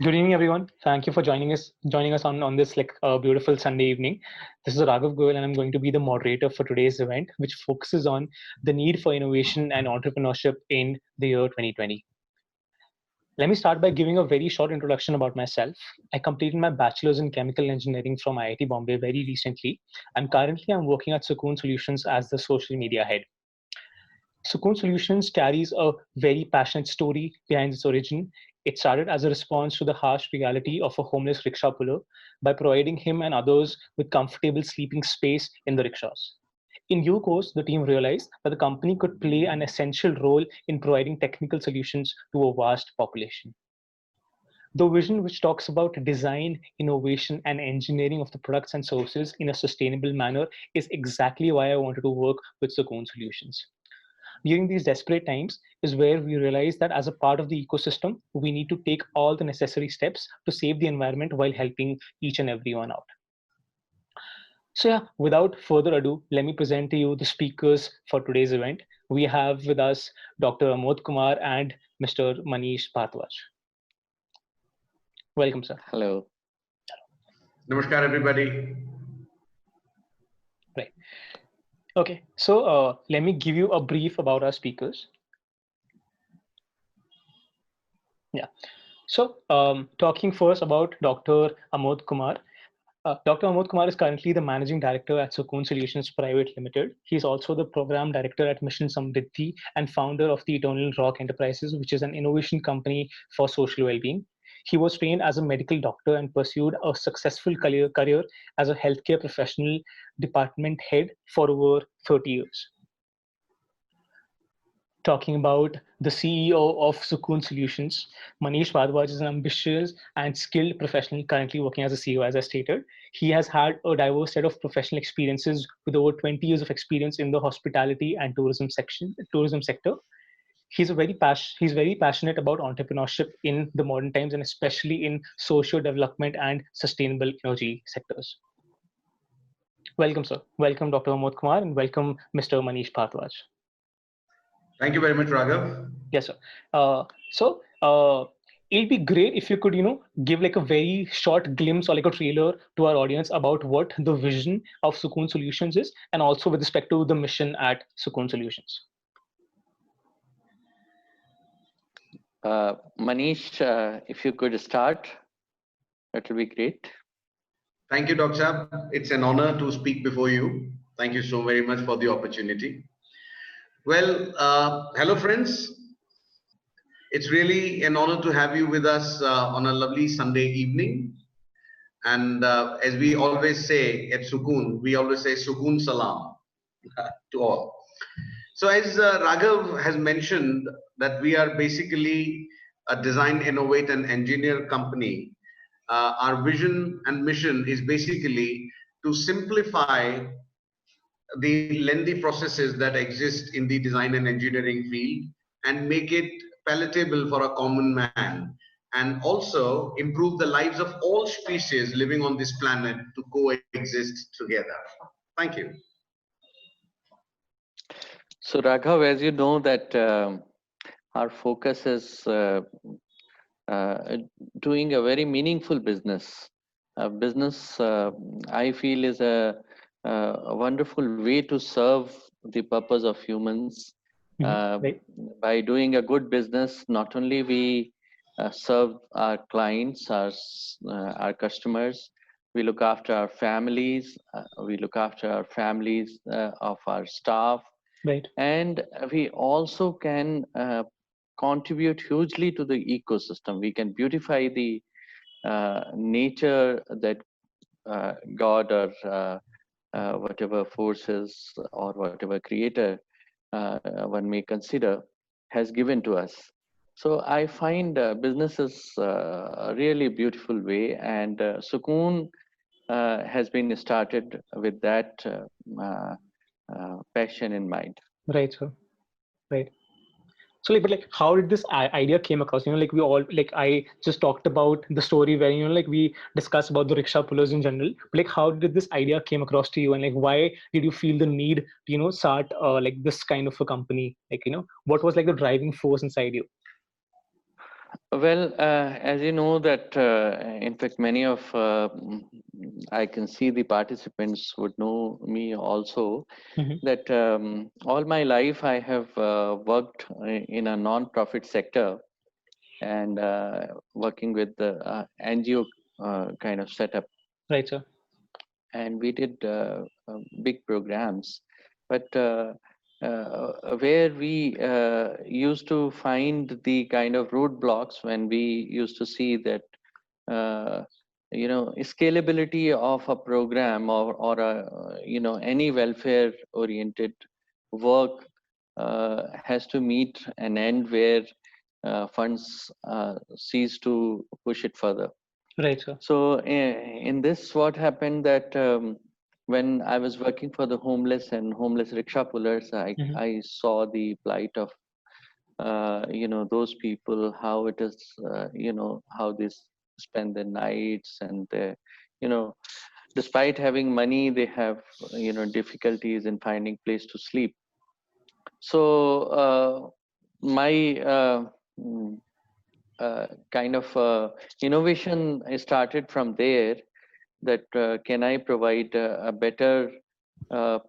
Good evening, everyone. Thank you for joining us on this beautiful Sunday evening. This is Raghav Goyal, and I'm going to be the moderator for today's event, which focuses on the need for innovation and entrepreneurship in the year 2020. Let me start by giving a very short introduction about myself. I completed my bachelor's in chemical engineering from IIT Bombay very recently, and currently I'm working at Sukoon Solutions as the social media head. Sukoon Solutions carries a very passionate story behind its origin. It started as a response to the harsh reality of a homeless rickshaw puller by providing him and others with comfortable sleeping space in the rickshaws. In due course, the team realized that the company could play an essential role in providing technical solutions to a vast population. The vision, which talks about design, innovation, and engineering of the products and services in a sustainable manner, is exactly why I wanted to work with Sukoon Solutions. During these desperate times is where we realize that as a part of the ecosystem, we need to take all the necessary steps to save the environment while helping each and everyone out. So yeah, without further ado, let me present to you the speakers for today's event. We have with us Dr. Amod Kumar and Mr. Manish Bhardwaj. Welcome, sir. Hello. Namaskar, everybody. Right. Okay, so let me give you a brief about our speakers. Yeah. So talking first about Dr. Amod Kumar. Dr. Amod Kumar is currently the Managing Director at Sukoon Solutions Private Limited. He's also the Program Director at Mission Samriddhi and founder of the Eternal Rock Enterprises, which is an innovation company for social well-being. He was trained as a medical doctor and pursued a successful career as a healthcare professional department head for over 30 years. Talking about the CEO of Sukoon Solutions, Manish Bhardwaj is an ambitious and skilled professional currently working as a CEO, as I stated. He has had a diverse set of professional experiences with over 20 years of experience in the hospitality and tourism sector. He's very passionate about entrepreneurship in the modern times and especially in social development and sustainable energy sectors. Welcome, sir. Welcome, Dr. Amod Kumar, and welcome, Mr. Manish Bhardwaj. Thank you very much, Raghav. Yes, sir. It'd be great if you could, give like a very short glimpse or like a trailer to our audience about what the vision of Sukoon Solutions is, and also with respect to the mission at Sukoon Solutions. Manish, if you could start, that will be great. Thank you, Dr. Saab. It's an honor to speak before you. Thank you so very much for the opportunity. Well, hello, friends. It's really an honor to have you with us on a lovely Sunday evening. And as we always say at Sukoon, we always say Sukoon Salam to all. So as Raghav has mentioned that we are basically a design, innovate and engineer company. Our vision and mission is basically to simplify the lengthy processes that exist in the design and engineering field and make it palatable for a common man, and also improve the lives of all species living on this planet to coexist together. Thank you. So Raghav, as you know that our focus is doing a very meaningful business. Business, I feel, is a wonderful way to serve the purpose of humans. Right. By doing a good business, not only we serve our clients, our customers, we look after our families, we look after our families of our staff, Right. and we also can contribute hugely to the ecosystem. We can beautify the nature that God or whatever forces or whatever creator one may consider has given to us. So I find business is a really beautiful way, and Sukoon has been started with that passion in mind. Right, sir. Right. So but how did this idea came across? We all, I just talked about the story where, we discussed about the rickshaw pullers in general. But how did this idea came across to you, and why did you feel the need to, start this kind of a company? What was the driving force inside you? Well, as you know that, in fact, many of I can see the participants would know me also, Mhm. that all my life I have worked in a non-profit sector, and working with the NGO kind of setup, Right, sir. and we did big programs, but where we used to find the kind of roadblocks when we used to see that uh, scalability of a program, or a any welfare oriented work has to meet an end where funds cease to push it further. Right, sir. So in this, what happened that when I was working for the homeless and homeless rickshaw pullers, Mhm. I saw the plight of those people, how it is, how they spend their nights, and you know despite having money, they have difficulties in finding place to sleep. So my mm, kind of innovation started from there, that can I provide a better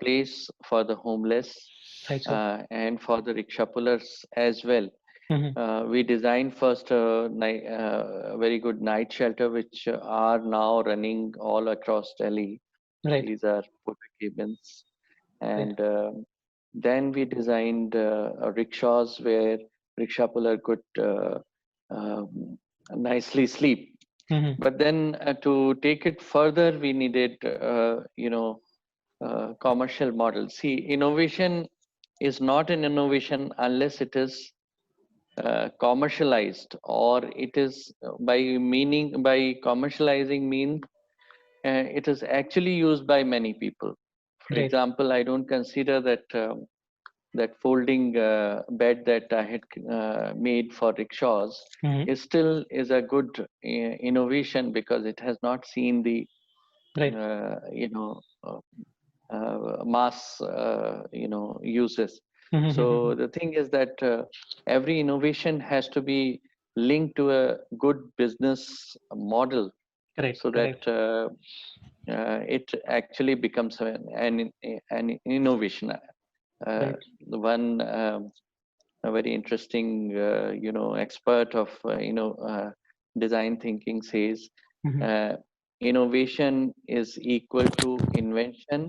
place for the homeless Right, sir. and for the rickshaw pullers as well. Mhm. We designed first a very good night shelter, which are now running all across Delhi. Right, These are porta cabins. right. And then we designed rickshaws where rickshaw puller could um, nicely sleep. Mhm. But then to take it further, we needed, commercial model. See, innovation is not an innovation unless it is commercialized, or it is by commercializing mean it is actually used by many people. For Right. example, I don't consider that that folding bed that I had made for rickshaws Mhm. is still is a good innovation, because it has not seen the Right. uh, you know mass uses. So Mhm. the thing is that every innovation has to be linked to a good business model, Correct, so that correct. it actually becomes an innovation. Uh, Right. the one a very interesting expert of design thinking says Mhm. uh, innovation is equal to invention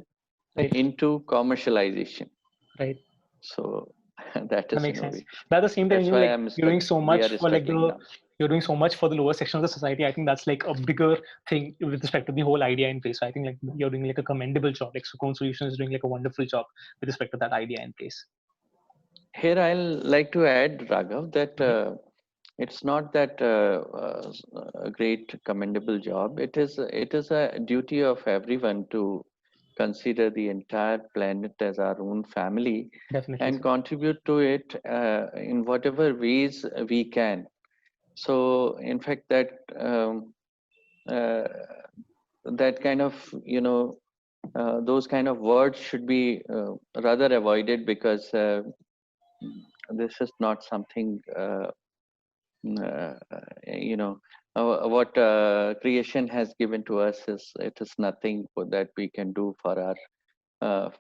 Right, into commercialization. right. So that That is makes sense. innovation. But at the same time, That's why you're doing so we much are for like struggling the now. you're doing so much for the lower section of the society. I think that's like a bigger thing with respect to the whole idea in place. So I think like you're doing like a commendable job. Like Sukhon Solutions is doing like a wonderful job with respect to that idea in place. Here I'll like to add, Raghav, that Mhm. it's not that a great commendable job. It is a duty of everyone to consider the entire planet as our own family, Definitely, and sir. contribute to it in whatever ways we can. So, in fact, uh, that kind of those kind of words should be rather avoided, because this is not something you know what creation has given to us. It is nothing that we can do for our uh,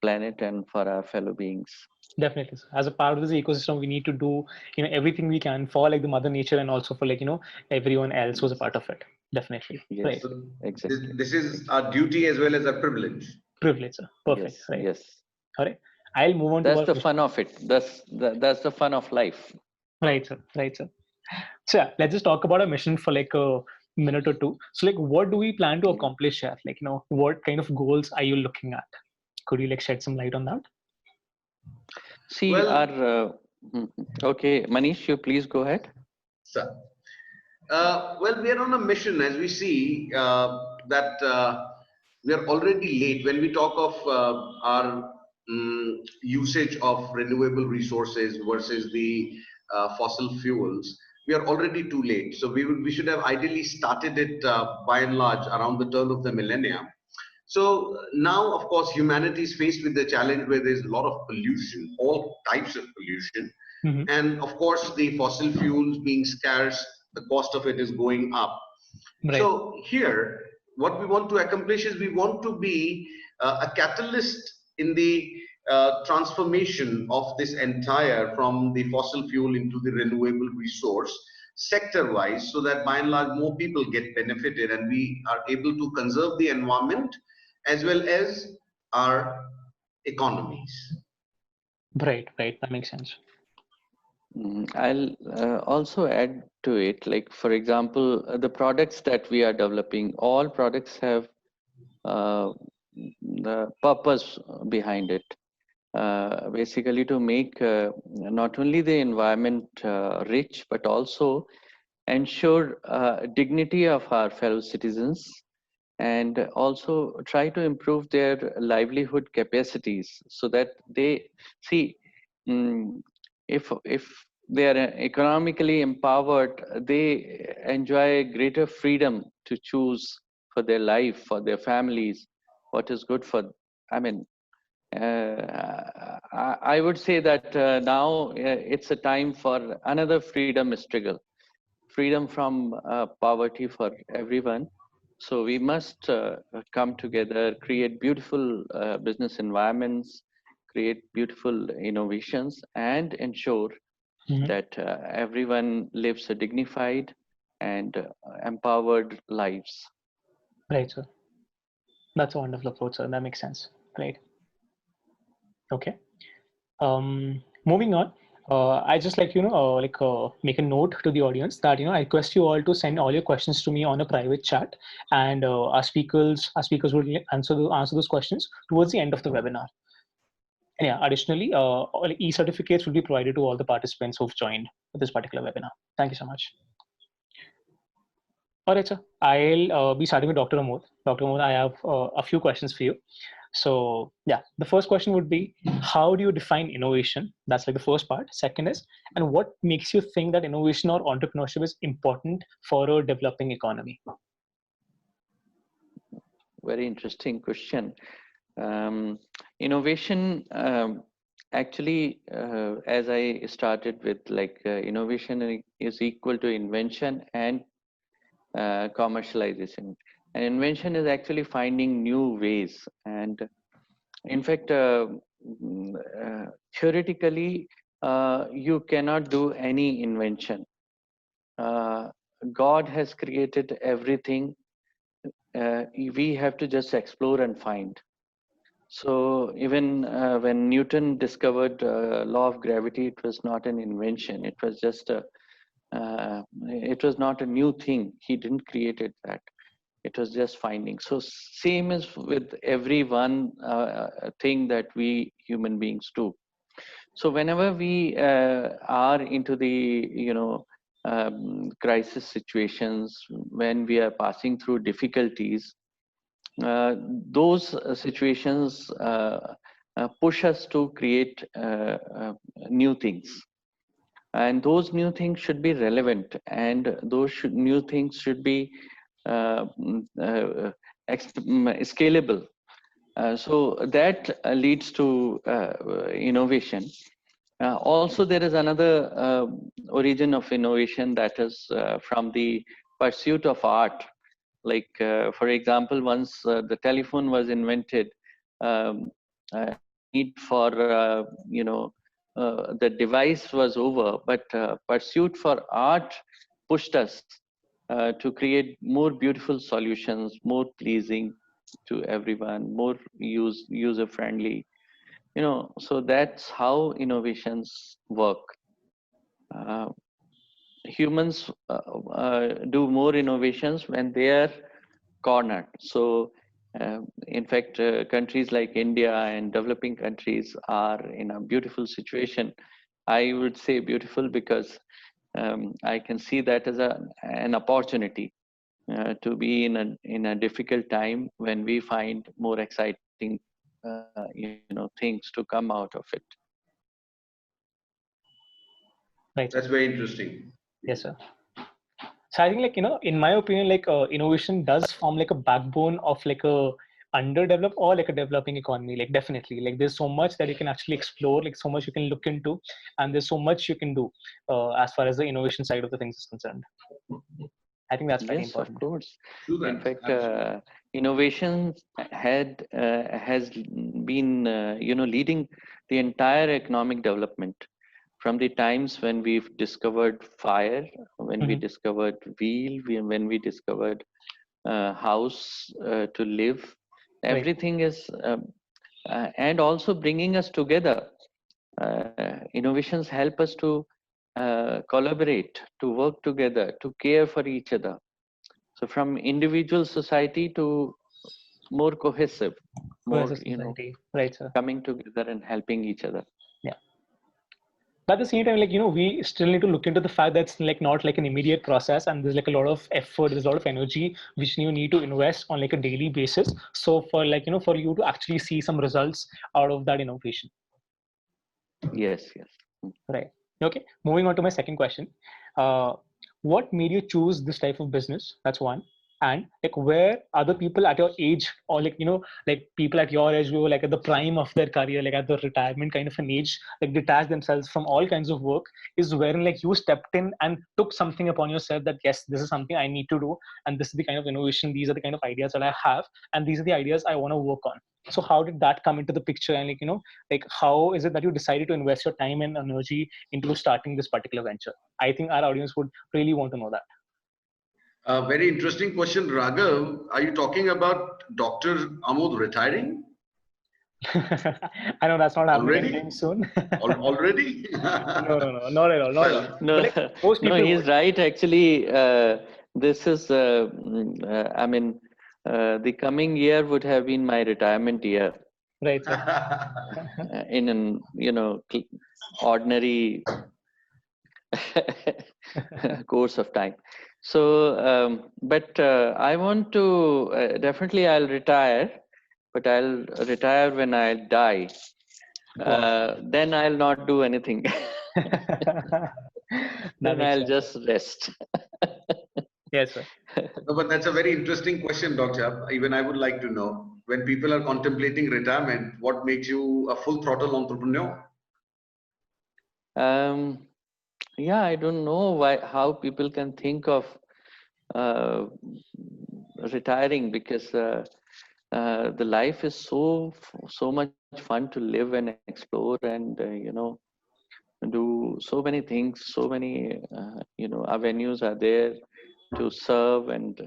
planet and for our fellow beings. Definitely, sir. As a part of this ecosystem, we need to do everything we can for like the mother nature and also for like everyone else who's a Yes, part of it. Definitely. yes, Right. So exactly, this is exactly. our duty as well as a privilege. Privilege, sir. Perfect. Yes, Right. yes. All right. I'll move on to That's our the mission. fun of it. That's the fun of life. Right, sir. Right, sir. So yeah, let's just talk about our mission for like a minute or two. So like, what do we plan to Yeah. accomplish here? Like, what kind of goals are you looking at? Could you like shed some light on that? See, our Well, okay, Manish, you please go ahead. sir. Well, we are on a mission, as we see that we are already late when we talk of our usage of renewable resources versus the fossil fuels. We are already too late. So we should have ideally started it by and large around the turn of the millennium. So now, of course, humanity is faced with the challenge where there's a lot of pollution, all types of pollution. Mhm. And of course, the fossil fuels being scarce, the cost of it is going up. Right. So here, what we want to accomplish is we want to be a catalyst in the transformation of this entire from the fossil fuel into the renewable resource sector wise, so that by and large more people get benefited and we are able to conserve the environment as well as our economies. Right. That makes sense. I'll also add to it, like for example, the products that we are developing, all products have uh, the purpose behind it. Basically, to make not only the environment rich, but also ensure dignity of our fellow citizens, and also try to improve their livelihood capacities, so that they see, mm, if they are economically empowered, they enjoy greater freedom to choose for their life, for their families, what is good for, I mean, I would say that now it's a time for another freedom struggle, freedom from poverty for everyone. So we must come together, create beautiful business environments, create beautiful innovations, and ensure Mhm. that everyone lives a dignified and empowered lives. Right, sir. That's a wonderful approach, sir. That makes sense. Right. Okay. Moving on. I just like make a note to the audience that I request you all to send all your questions to me on a private chat, and our speakers will answer those questions towards the end of the webinar. And yeah, additionally, all e-certificates will be provided to all the participants who've joined this particular webinar. Thank you so much. All right, sir. I'll be starting with Dr. Amod. Dr. Amod, I have a few questions for you. So yeah, the first question would be, how do you define innovation? That's like the first part. Second is, and what makes you think that innovation or entrepreneurship is important for a developing economy? Very interesting question. Innovation, actually, as I started with, like innovation is equal to invention and commercialization. And invention is actually finding new ways. And in fact, theoretically, you cannot do any invention. God has created everything. We have to just explore and find. So even when Newton discovered law of gravity, it was not an invention. It was just it was not a new thing. He didn't create it that. It was just finding. So same is with every one thing that we human beings do. So whenever we are into the crisis situations, when we are passing through difficulties, those situations push us to create new things, and those new things should be relevant, and those new things should be scalable. So that leads to innovation. Also, there is another origin of innovation, that is from the pursuit of art. Like, for example, once the telephone was invented, um, need for the device was over, but pursuit for art pushed us to create more beautiful solutions, more pleasing to everyone, more user friendly. So that's how innovations work. Uh, Humans do more innovations when they are cornered. So, in fact, countries like India and developing countries are in a beautiful situation. I would say beautiful because I can see that as an opportunity to be in a difficult time, when we find more exciting things to come out of it. Right, sir. That's very interesting. Yes, sir. So I think, in my opinion, innovation does form like a backbone of like a underdeveloped or like a developing economy. Like definitely, like there's so much that you can actually explore, like so much you can look into, and there's so much you can do as far as the innovation side of the things is concerned. I think that's very Yes, of important. course. True In that. fact, Absolutely. innovation has been leading the entire economic development from the times when we've discovered fire, when we Mhm. discovered wheel, when we discovered house to live. Right. Everything is and also bringing us together. Innovations help us to collaborate, to work together, to care for each other. So from individual society to more cohesive, more, Versus society. Right, sir. coming together and helping each other. Yeah. But at the same time, like, we still need to look into the fact that it's like not like an immediate process, and there's like a lot of effort, there's a lot of energy which you need to invest on like a daily basis. So for like, for you to actually see some results out of that innovation. Yes, yes. Right. Okay. Moving on to my second question. What made you choose this type of business? That's one. And like, where other people at your age, or like, like people at your age who were like at the prime of their career, like at the retirement kind of an age, like detach themselves from all kinds of work, is wherein like you stepped in and took something upon yourself that, yes, this is something I need to do. And this is the kind of innovation, these are the kind of ideas that I have. And these are the ideas I want to work on. So how did that come into the picture? And like how is it that you decided to invest your time and energy into starting this particular venture? I think our audience would really want to know that. Very interesting question, Raghav. Are you talking about Dr. Amod retiring I know that's not happening already? anytime soon. Already? No, not at all, not at all. Well, No, But like most no, people he's would. right. Actually, this is, I mean, the coming year would have been my retirement year Right, sir. in an, ordinary course of time. So, but I want to definitely I'll retire, but I'll retire when I die. Wow. Then I'll not do anything. That Then makes I'll sense, sir. just rest. Yes, sir. no, but that's a very interesting question, Dr. Even I would like to know, when people are contemplating retirement, what makes you a full throttle entrepreneur? um, yeah, I don't know how people can think of uh, retiring, because the life is so much fun to live and explore, and do so many things. So many avenues are there to serve, and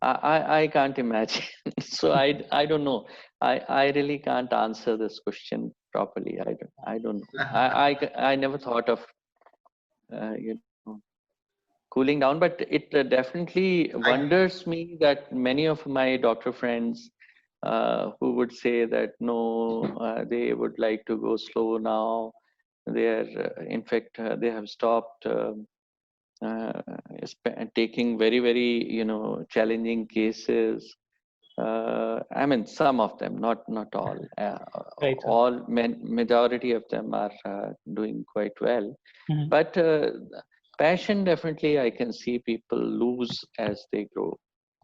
I can't imagine. So I don't know. I really can't answer this question properly. I don't know. I never thought of you know cooling down, but it definitely I, wonders me that many of my doctor friends who would say that no, they would like to go slow now. They are, in fact, they have stopped uh, taking very challenging cases. I mean, some of them, not all. Right, sir. Majority of them are doing quite well, Mhm. but passion, definitely I can see people lose as they grow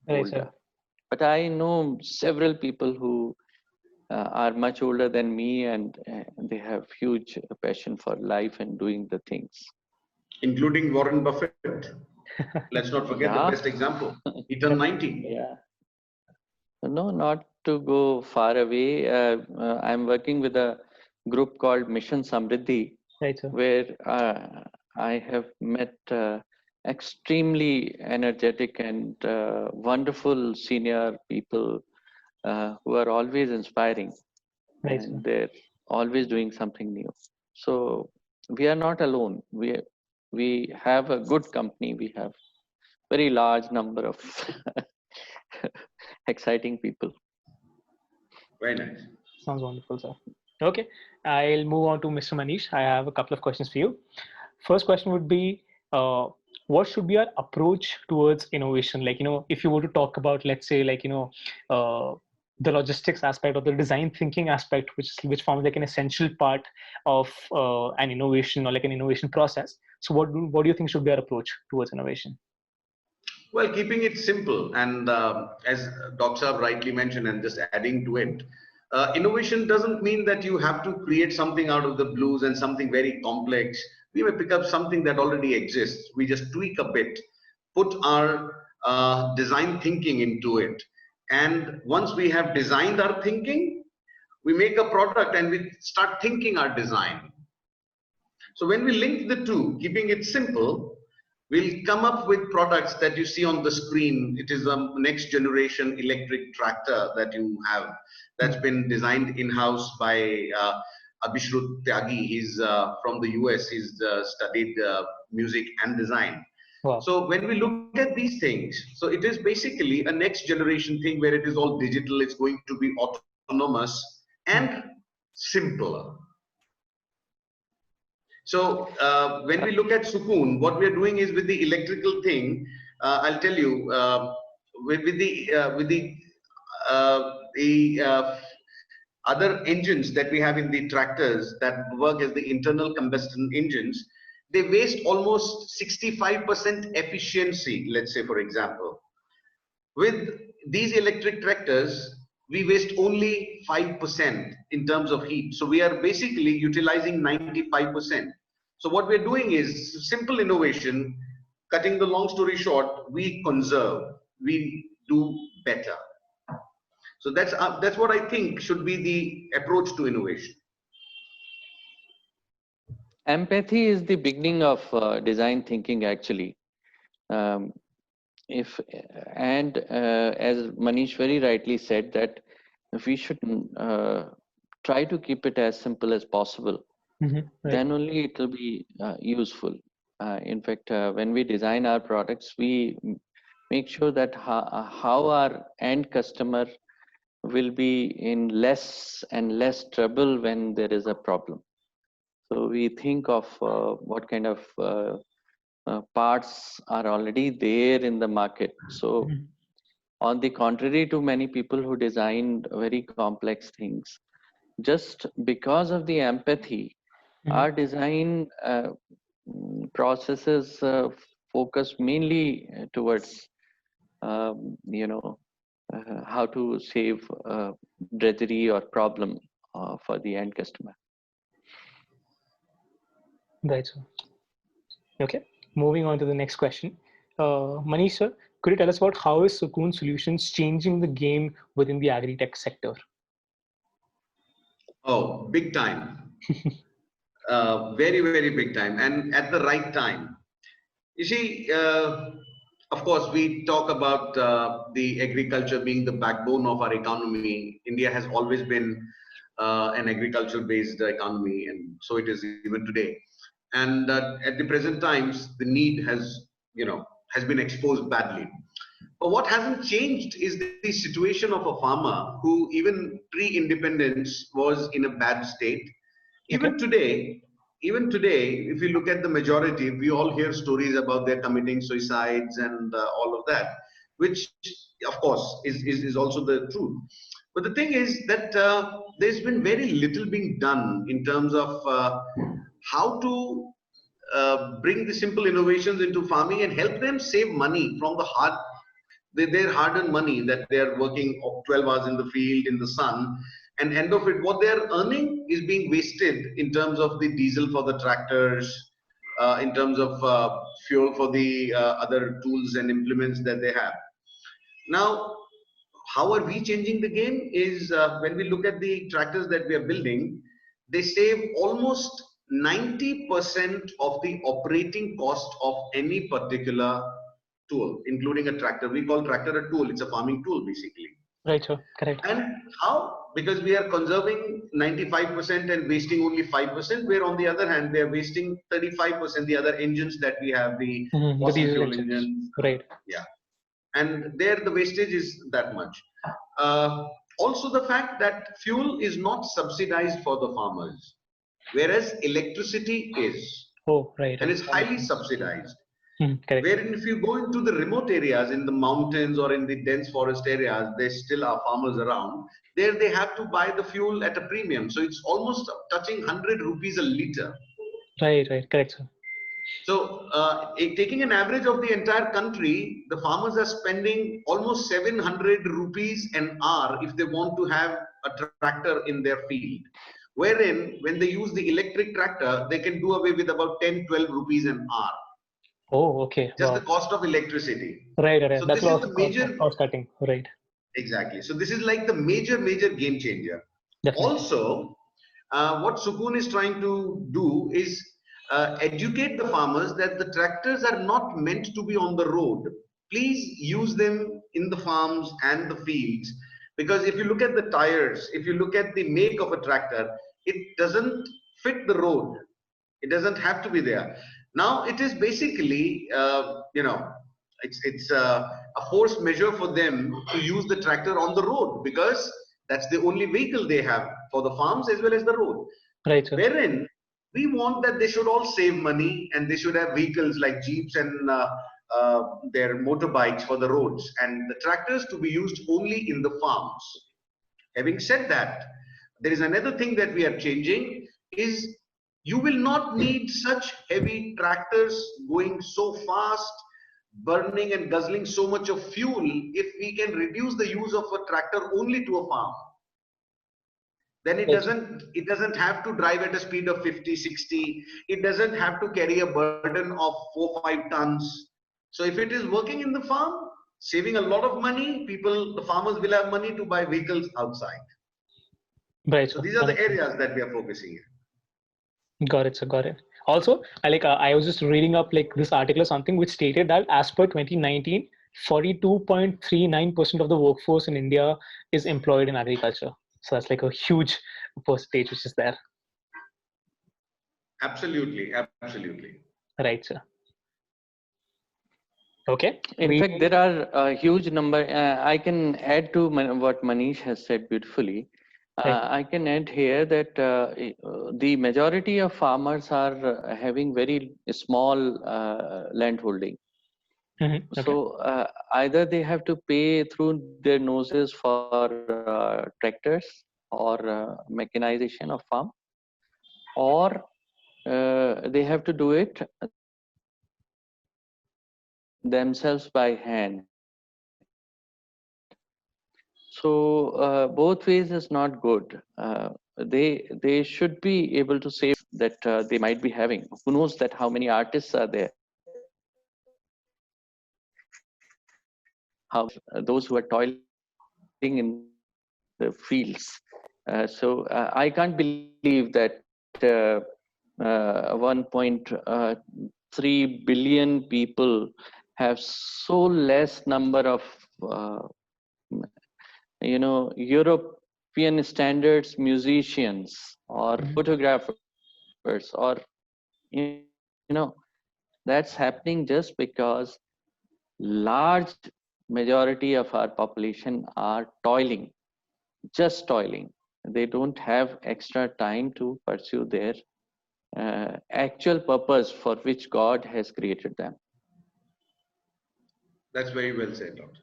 Right, older. sir. But I know several people who are much older than me, and they have huge passion for life and doing the things. including Warren Buffett. Let's not forget the Yeah. best example. He turned 90. Yeah. No, not to go far away. I'm working with a group called Mission Samriddhi, Right, sir. where I have met extremely energetic and wonderful senior people who are always inspiring, Right, sir. and they're always doing something new. So we are not alone. We have a good company. We have very large number of exciting people. Very nice. Sounds wonderful, sir. Okay, I'll move on to Mr. Manish. I have a couple of questions for you. First question would be, what should be our approach towards innovation? Like, if you were to talk about, let's say, like, the logistics aspect or the design thinking aspect, which forms like an essential part of an innovation or like an innovation process. So what do you think should be our approach towards innovation? Well, keeping it simple, and as Dr. Saab rightly mentioned, and just adding to it, innovation doesn't mean that you have to create something out of the blues and something very complex. We may pick up something that already exists. We just tweak a bit, put our design thinking into it. And once we have designed our thinking, we make a product and we start thinking our design. So when we link the two, keeping it simple, we'll come up with products that you see on the screen. It is a next generation electric tractor that you have that's been designed in-house by Abhishrut Tyagi. He's from the US. He's studied music and design. Wow. So when we look at these things, so it is basically a next generation thing where it is all digital. It's going to be autonomous and simpler. So when we look at Sukoon, what we are doing is with the electrical thing, I'll tell you, with the other engines that we have in the tractors that work as the internal combustion engines, they waste almost 65% efficiency, let's say, for example. With these electric tractors, we waste only 5% in terms of heat. So we are basically utilizing 95%. So what we're doing is simple innovation. Cutting the long story short, we conserve, we do better. So that's what I think should be the approach to innovation. Empathy is the beginning of design thinking, actually. As Manish very rightly said, that we should try to keep it as simple as possible. Right. Then only it will be useful. In fact, when we design our products, we make sure that how our end customer will be in less and less trouble when there is a problem. So we think of what kind of parts are already there in the market. So on the contrary to many people who designed very complex things, just because of the empathy, our design processes focus mainly towards how to save drudgery or problem for the end customer. Right, sir. Okay, moving on to the next question. Manish, sir, could you tell us about how is Sukoon Solutions changing the game within the agri-tech sector? Oh, big time. Very, very big time, and at the right time. You see, of course, we talk about the agriculture being the backbone of our economy. India has always been an agriculture-based economy, and so it is even today. And at the present times, the need has been exposed badly. But what hasn't changed is the situation of a farmer who, even pre-independence, was in a bad state. Even today, if you look at the majority, we all hear stories about their committing suicides and all of that, which of course is also the truth. But the thing is that there's been very little being done in terms of how to bring the simple innovations into farming and help them save money from their hard-earned money that they are working 12 hours in the field in the sun, and end of it, what they are earning is being wasted in terms of the diesel for the tractors, in terms of fuel for the other tools and implements that they have. Now, how are we changing the game is when we look at the tractors that we are building, they save almost 90% of the operating cost of any particular tool, including a tractor. We call tractor a tool. It's a farming tool, basically. Right, sir. Correct. And how? Because we are conserving 95% and wasting only 5%, where on the other hand, they are wasting 35%, the other engines that we have, the fossil fuel engines. Right. Yeah. And there the wastage is that much. Also the fact that fuel is not subsidized for the farmers, whereas electricity is. Oh, right. And it's highly subsidized. Correct. Wherein if you go into the remote areas, in the mountains or in the dense forest areas, there still are farmers around. There they have to buy the fuel at a premium. So it's almost touching 100 rupees a liter. Right, right. Correct, sir. So taking an average of the entire country, the farmers are spending almost 700 rupees an hour if they want to have a tractor in their field. Wherein when they use the electric tractor, they can do away with about 10, 12 rupees an hour. Oh, okay. Just Wow. the cost of electricity. Right. So That's this a is lot the of major, cost cutting. Right. exactly. So this is like the major game changer. Definitely. Also, what Sukoon is trying to do is educate the farmers that the tractors are not meant to be on the road. Please use them in the farms and the fields, because if you look at the tires, if you look at the make of a tractor, it doesn't fit the road. It doesn't have to be there. Now it is basically, it's a forced measure for them to use the tractor on the road, because that's the only vehicle they have for the farms as well as the road. Right, sir. Wherein we want that they should all save money and they should have vehicles like jeeps and their motorbikes for the roads, and the tractors to be used only in the farms. Having said that, there is another thing that we are changing is you will not need such heavy tractors going so fast, burning and guzzling so much of fuel if we can reduce the use of a tractor only to a farm. Then it doesn't have to drive at a speed of 50, 60. It doesn't have to carry a burden of 4, 5 tons. So if it is working in the farm, saving a lot of money, the farmers will have money to buy vehicles outside. Right. So these are the areas that we are focusing in. Got it, sir. Got it. Also, I was just reading up this article or something which stated that as per 2019, 42.39% of the workforce in India is employed in agriculture. So that's a huge percentage which is there. Absolutely, absolutely. Right, sir. Okay. In fact, there are a huge number. I can add to what Manish has said beautifully. I can add here that the majority of farmers are having very small land holding. Mm-hmm. Okay. So either they have to pay through their noses for tractors or mechanization of farm, or they have to do it themselves by hand. So both ways is not good. They should be able to save that they might be having. Who knows that how many artists are there? How those who are toiling in the fields. So I can't believe that 1.3 billion people have so less number of European standards musicians or photographers, or that's happening just because large majority of our population are toiling, just toiling. They don't have extra time to pursue their actual purpose for which God has created them. That's very well said, Doctor.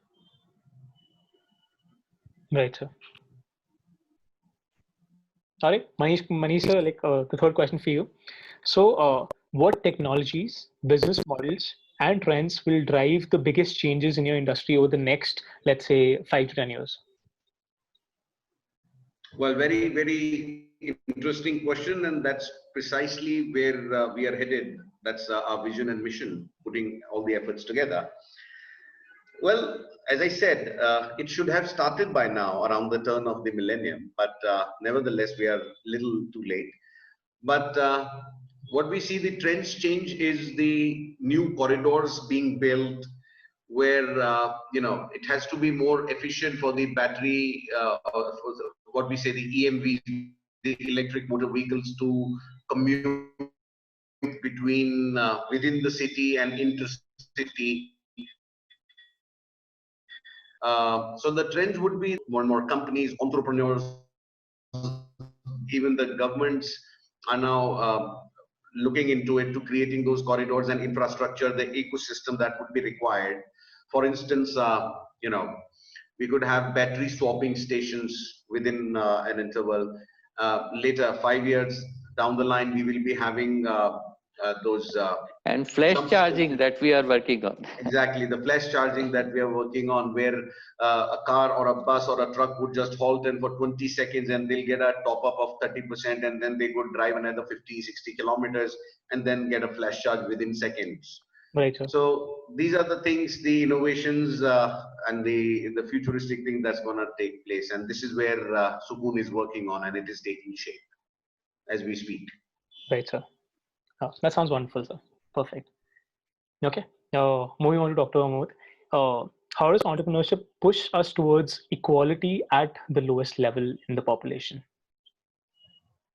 Right, sir. Sorry, Manish, sir, the third question for you. So, what technologies, business models, and trends will drive the biggest changes in your industry over the next, let's say, 5 to 10 years? Well, very, very interesting question, and that's precisely where we are headed. That's our vision and mission, putting all the efforts together. Well, as I said, it should have started by now, around the turn of the millennium, but nevertheless, we are a little too late. But what we see the trends change is the new corridors being built, where it has to be more efficient for the battery, for what we say the EMVs, the electric motor vehicles, to commute between within the city and intercity. So the trends would be more and more companies, entrepreneurs, even the governments are now looking into it, to creating those corridors and infrastructure, the ecosystem that would be required. For instance, we could have battery swapping stations within an interval. Later, 5 years down the line, we will be having those And flash charging that we are working on. Exactly, the flash charging that we are working on, where a car or a bus or a truck would just halt in for 20 seconds and they'll get a top up of 30%, and then they could drive another 50, 60 kilometers and then get a flash charge within seconds. Right, sir. So these are the things, the innovations and the futuristic thing that's going to take place. And this is where Sukoon is working on, and it is taking shape as we speak. Right, sir. Oh, that sounds wonderful, sir. Perfect. Okay. Moving on to Dr. Amod. How does entrepreneurship push us towards equality at the lowest level in the population?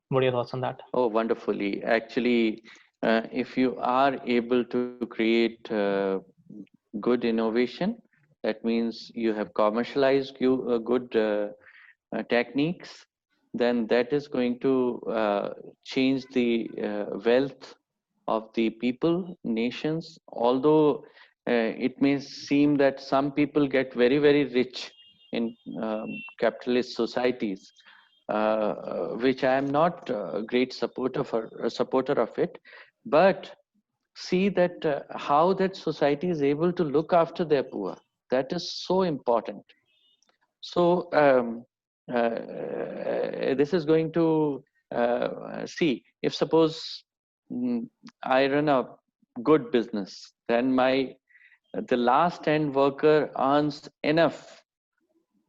What are your thoughts on that? Oh, wonderfully. Actually, if you are able to create good innovation, that means you have commercialized good techniques, then that is going to change the wealth of the people, nations. Although it may seem that some people get very, very rich in capitalist societies, which I am not a great supporter of it, but see that how that society is able to look after their poor. That is so important. So this is going to see, if suppose I run a good business, then the last end worker earns enough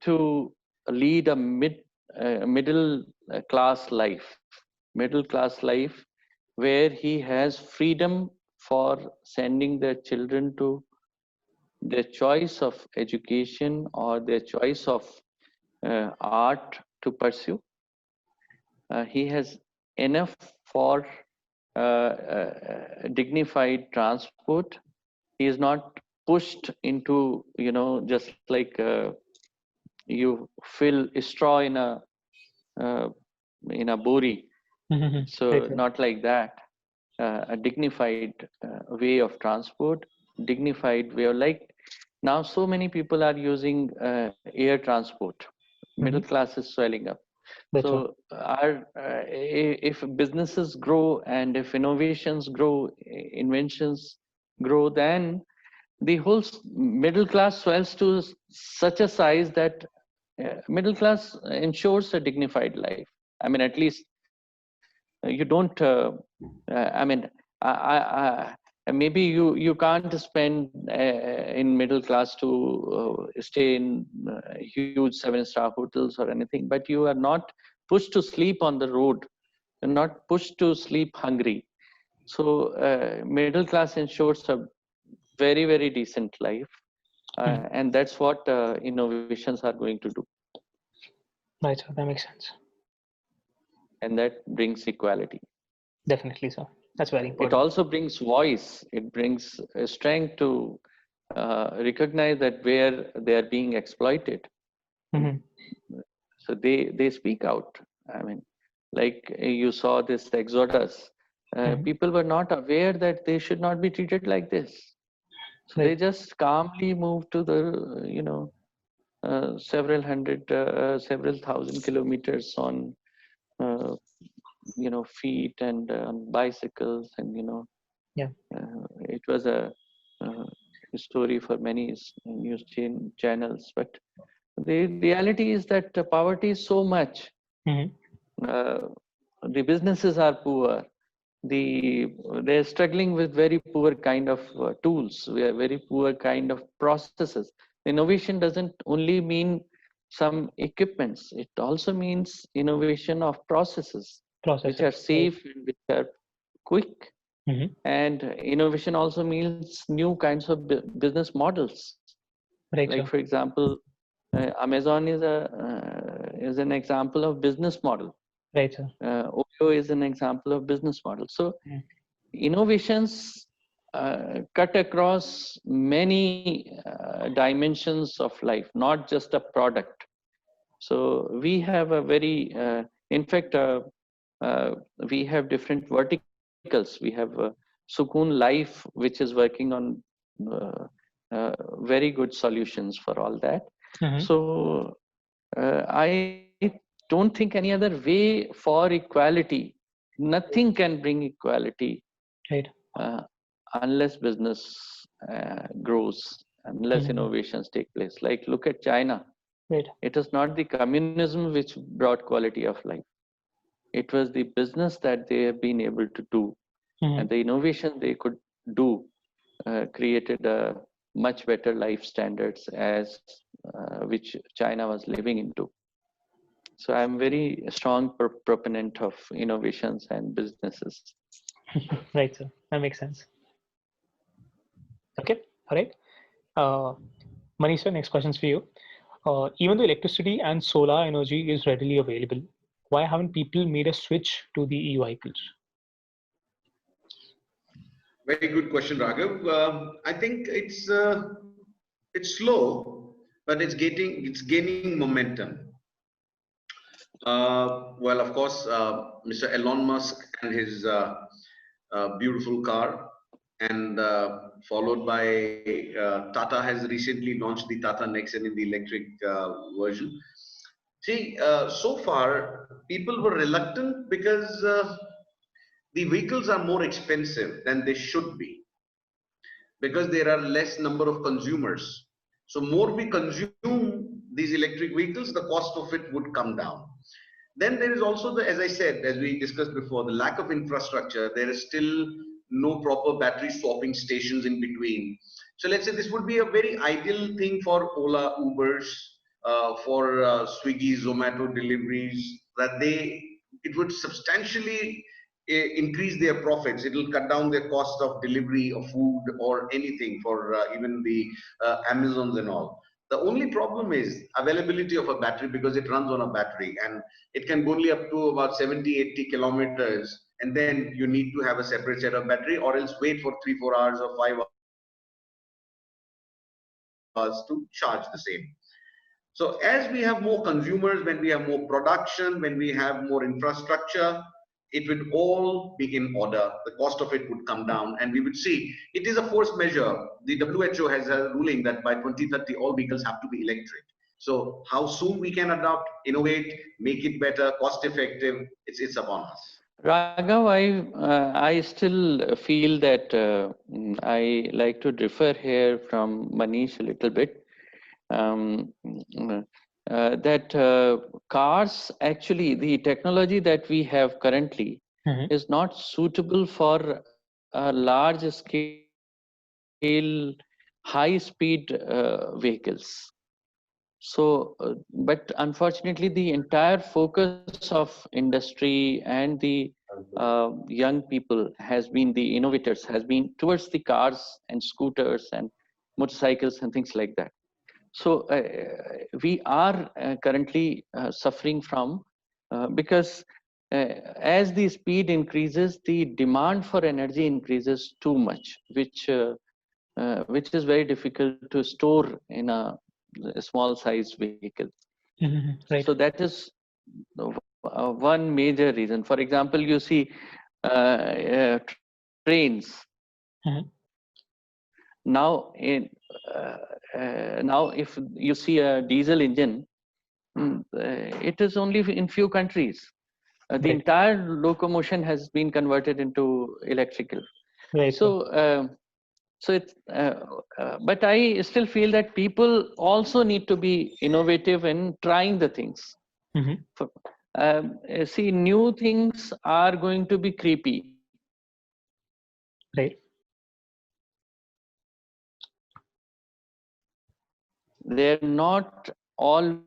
to lead a middle class life, where he has freedom for sending their children to their choice of education or their choice of art to pursue. He has enough for dignified transport. He is not pushed into, just like you fill a straw in a bori. So Right, not like that. A dignified way of transport, dignified way of, like now so many people are using air transport. Middle class is swelling up. That's So if businesses grow and if innovations grow, inventions grow, then the whole middle class swells to such a size that middle class ensures a dignified life. I mean, at least you don't. I mean, maybe you can't spend in middle class to stay in huge 7-star hotels or anything, but you are not pushed to sleep on the road. You're not pushed to sleep hungry. So middle class ensures a very, very decent life, and that's what innovations are going to do. right, sir. That makes sense. And that brings equality. Definitely, sir. That's very important. It also brings voice. It brings strength to recognize that where they are being exploited. So they speak out. I mean, like you saw this exodus. People were not aware that they should not be treated like this. So they just calmly moved to the, several thousand kilometers on, feet and on bicycles, and it was a story for many news channels. But the reality is that poverty is so much. The businesses are poor. They're struggling with very poor kind of tools. We are very poor kind of processes. Innovation doesn't only mean some equipments. It also means innovation of processes. Which are safe and which are quick. And innovation also means new kinds of business models. Right, like, for example, Amazon is an example of business model. Right, sir. Oyo is an example of business model. So innovations cut across many dimensions of life, not just a product. So we have a very, in fact, we have different verticals. We have Sukoon Life, which is working on very good solutions for all that. So I don't think any other way for equality. Nothing can bring equality. Right. unless business grows, unless innovations take place. Like look at China. Right. It is not the communism which brought quality of life. It was the business that they have been able to do, and the innovation they could do created a much better life standards as which China was living into. So I'm very strong proponent of innovations and businesses. Right, sir. That makes sense. Okay. All right. Manish, sir, next question's for you. Even though electricity and solar energy is readily available, why haven't people made a switch to the e-vehicles? Very good question, Raghav. I think it's slow, but it's gaining momentum. Well, of course, Mr. Elon Musk and his beautiful car, and followed by Tata has recently launched the Tata Nexon in the electric version. See, so far people were reluctant because the vehicles are more expensive than they should be, because there are less number of consumers. So more we consume these electric vehicles, the cost of it would come down. Then there is also the, as I said, as we discussed before, the lack of infrastructure. There is still no proper battery swapping stations in between. So let's say this would be a very ideal thing for Ola, Ubers, for Swiggy, Zomato deliveries, that it would substantially increase their profits. It will cut down their cost of delivery of food or anything for even the Amazons and all. The only problem is availability of a battery, because it runs on a battery and it can go only up to about 70, 80 kilometers. And then you need to have a separate set of battery, or else wait for 3-4 hours or 5 hours to charge the same. So as we have more consumers, when we have more production, when we have more infrastructure, it would all be in order. The cost of it would come down, and we would see it is a forced measure. The WHO has a ruling that by 2030 all vehicles have to be electric. So how soon we can adopt, innovate, make it better, cost effective, it's upon us. Raghav, I still feel that I like to differ here from Manish a little bit. That cars, actually, the technology that we have currently is not suitable for large scale, high speed vehicles. So, but unfortunately, the entire focus of industry and the young people has been, the innovators has been towards the cars and scooters and motorcycles and things like that. So we are currently suffering from because as the speed increases, the demand for energy increases too much, which is very difficult to store in a small sized vehicle. Right. So that is one major reason. For example, you see trains. Now now if you see a diesel engine, it is only in few countries. The entire locomotion has been converted into electrical. Right. So so it's but I still feel that people also need to be innovative in trying the things. See, new things are going to be creepy. Right. They're not always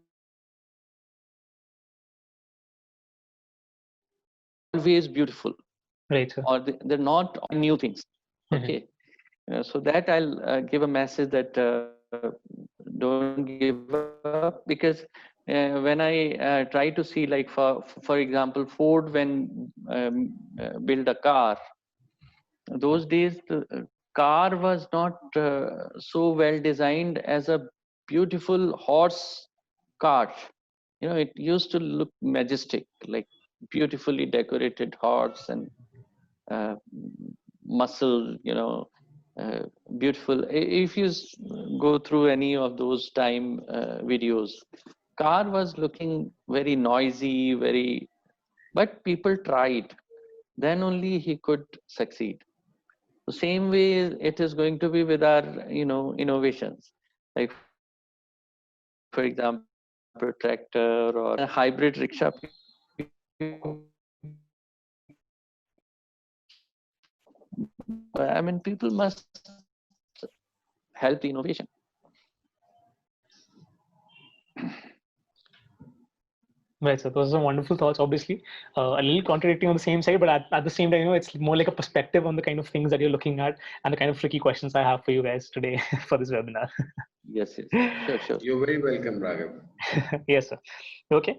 beautiful. Right, sir. Or they're not all new things. Okay. So that I'll give a message that don't give up, because when I try to see, like for example, Ford, when build a car, those days the car was not so well designed as a beautiful horse cart. You know, it used to look majestic, like beautifully decorated horse and muscle, you know, beautiful. If you go through any of those time videos, car was looking very noisy, but people tried. Then only he could succeed. The same way it is going to be with our, innovations. Like, for example, tractor or a hybrid rickshaw. I mean, people must help the innovation. Right, so those are wonderful thoughts, obviously. A little contradicting on the same side, but at the same time, it's more like a perspective on the kind of things that you're looking at and the kind of tricky questions I have for you guys today for this webinar. Yes, sure. You're very welcome, Raghav. Yes, sir. Okay.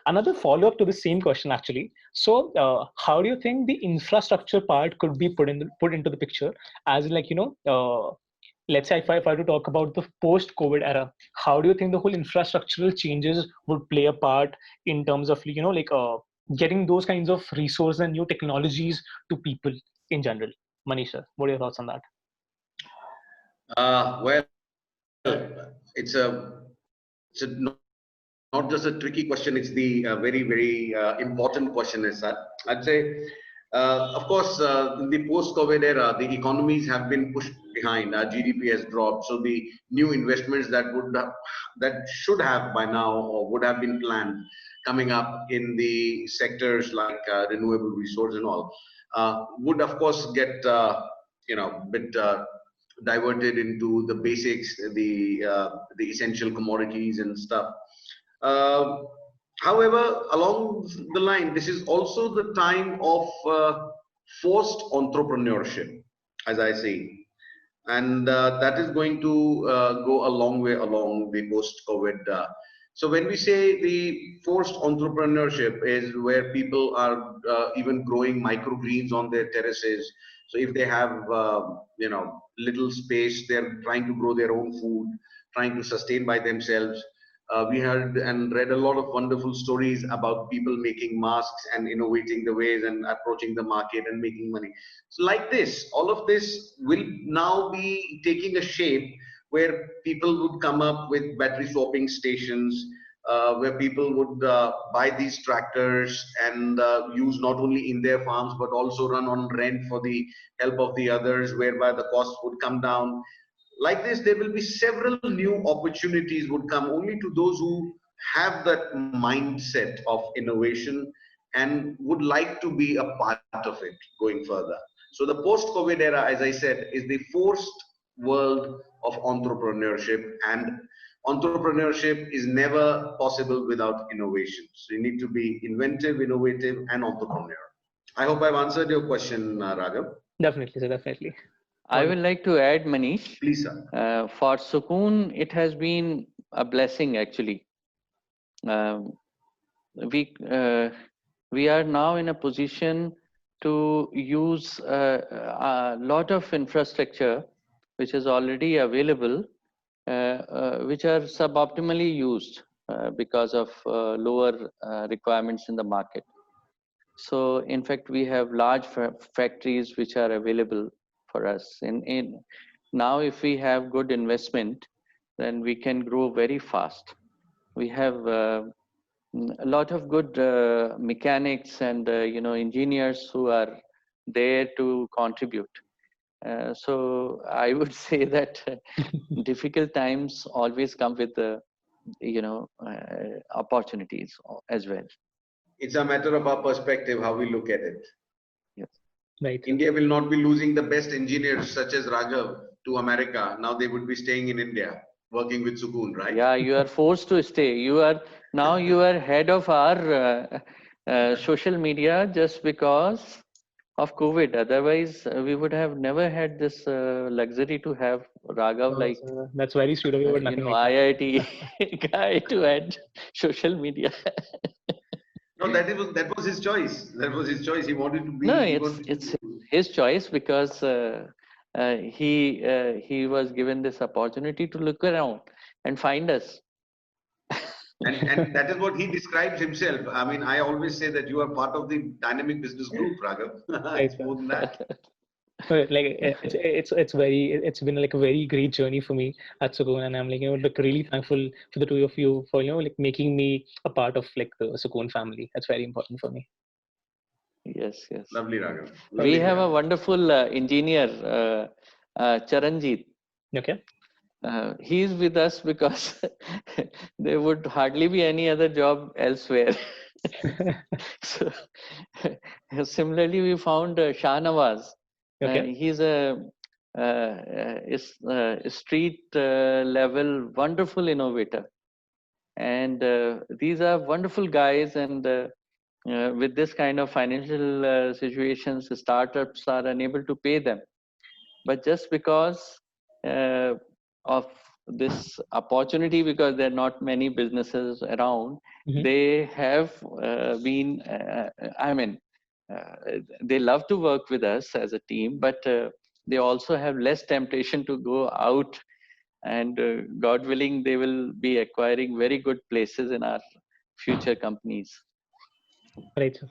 Another follow-up to the same question, actually. So, how do you think the infrastructure part could be put into the picture? As in, like, let's say if I were to talk about the post-COVID era, how do you think the whole infrastructural changes would play a part in terms of, getting those kinds of resources and new technologies to people in general? Manisha, what are your thoughts on that? Well, it's not just a tricky question, it's the very, very important question as such. I'd say, of course, in the post-COVID era, the economies have been pushed behind. Our GDP has dropped. So the new investments that should have by now or would have been planned coming up in the sectors like renewable resource and all would, of course, get bit diverted into the basics, the essential commodities and stuff. However, along the line, this is also the time of forced entrepreneurship, as I see, and that is going to go a long way along the post-COVID. So when we say the forced entrepreneurship is where people are even growing microgreens on their terraces. So if they have little space, they're trying to grow their own food, trying to sustain by themselves. We heard and read a lot of wonderful stories about people making masks and innovating the ways and approaching the market and making money. So like this, all of this will now be taking a shape where people would come up with battery swapping stations, where people would buy these tractors and use not only in their farms, but also run on rent for the help of the others, whereby the cost would come down. Like this, there will be several new opportunities would come only to those who have that mindset of innovation and would like to be a part of it going further. So the post-COVID era, as I said, is the forced world of entrepreneurship, and entrepreneurship is never possible without innovation. So you need to be inventive, innovative, and entrepreneur. I hope I've answered your question, Raghav. Definitely, sir, definitely. I would like to add, Manish. Please, sir. For Sukoon, it has been a blessing, actually. We are now in a position to use a lot of infrastructure which is already available, which are suboptimally used because of lower requirements in the market. So in fact, we have large factories which are available for us. Now, if we have good investment, then we can grow very fast. We have a lot of good mechanics and engineers who are there to contribute. So I would say that difficult times always come with opportunities as well. It's a matter of our perspective, how we look at it. Yes. Right. India will not be losing the best engineers such as Raghav to America. Now they would be staying in India, working with Sukoon, right? Yeah, you are forced to stay. You are head of our social media just because of COVID. Otherwise, we would have never had this luxury to have Raghav that's very sweet of you. But nothing like IIT guy to add social media. No, that was his choice. That was his choice. He wanted to be. No, it's his choice because he was given this opportunity to look around and find us. And that is what he describes himself. I mean, I always say that you are part of the dynamic business group, Raghav. It's more than that. Like it's been like a very great journey for me at Sukoon, and I'm like really thankful for the two of you for making me a part of like the Sukoon family. That's very important for me. Yes, yes. Lovely, Raghav. We have a wonderful engineer, Charanjit. Okay. He is with us because there would hardly be any other job elsewhere. So, similarly, we found Shah Nawaz. Okay. He's a street level wonderful innovator, and these are wonderful guys. And with this kind of financial situations, startups are unable to pay them. But just because uh, of this opportunity, because there are not many businesses around, Mhm. they have been, I mean, they love to work with us as a team, but they also have less temptation to go out. And God willing, they will be acquiring very good places in our future companies. Right. Sir.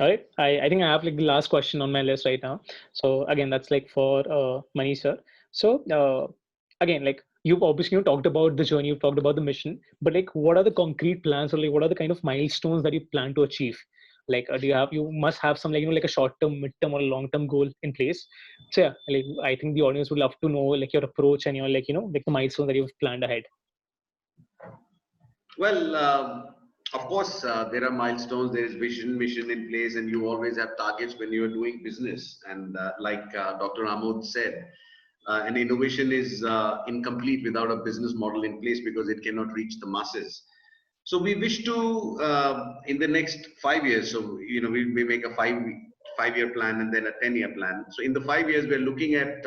All right. I think I have like the last question on my list right now. So again, that's like for Manish sir. So again, like you've obviously talked about the journey, you've talked about the mission, but like what are the concrete plans, or like what are the kind of milestones that you plan to achieve? Like you must have some like like a short term, mid term, or long term goal in place. So yeah, like I think the audience would love to know like your approach and your like like the milestones that you've planned ahead. Well, of course, there are milestones, there is vision, mission in place, and you always have targets when you are doing business. And like Dr. Amod said, an innovation is incomplete without a business model in place because it cannot reach the masses. So we wish to, in the next 5 years, so we make a five-year plan and then a 10-year plan. So in the 5 years, we're looking at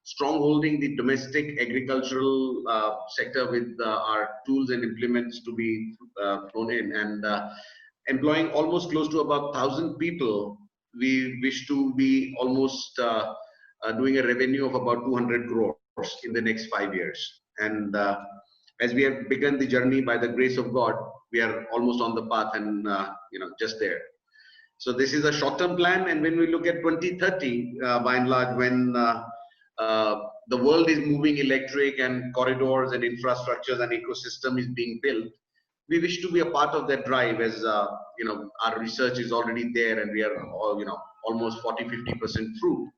strongholding the domestic agricultural sector with our tools and implements to be thrown in, and employing almost close to about 1,000 people. We wish to be almost doing a revenue of about 200 crores in the next 5 years. And as we have begun the journey by the grace of God, we are almost on the path and just there. So this is a short-term plan, and when we look at 2030, by and large, when the world is moving electric and corridors and infrastructures and ecosystem is being built, we wish to be a part of that drive. As our research is already there, and we are all almost 40-50% through.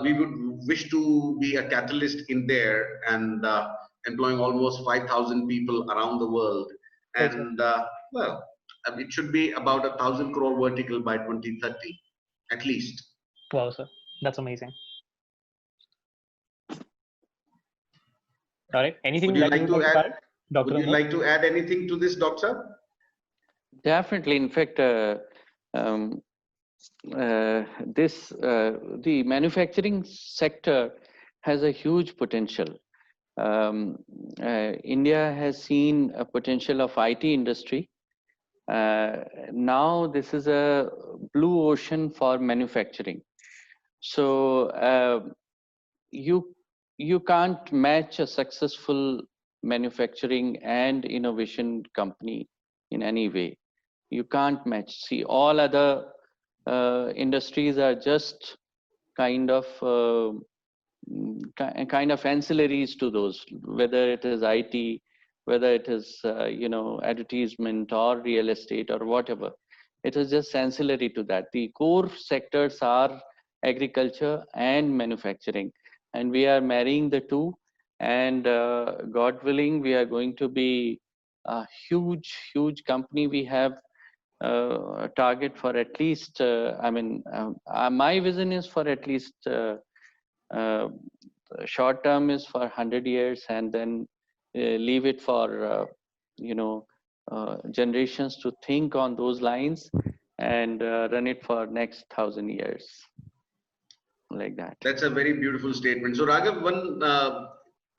We would wish to be a catalyst in there and employing almost 5,000 people around the world. And well, it should be about 1,000 crore vertical by 2030, at least. Wow, sir, that's amazing. All right. Anything would you like to add, Dr. Would you like to add anything to this, Doctor? Definitely. In fact, the manufacturing sector has a huge potential. India has seen a potential of IT industry. Now this is a blue ocean for manufacturing. So you can't match a successful manufacturing and innovation company in any way. You can't match. See, all other industries are just kind of ancillaries to those, whether it is IT, whether it is advertisement or real estate or whatever. It is just ancillary to that. The core sectors are agriculture and manufacturing, and we are marrying the two. And God willing, we are going to be a huge company. We have a target for at least, my vision is for at least short term is for 100 years, and then leave it for generations to think on those lines, and run it for next 1,000 years, like that. That's a very beautiful statement. So Raghav, one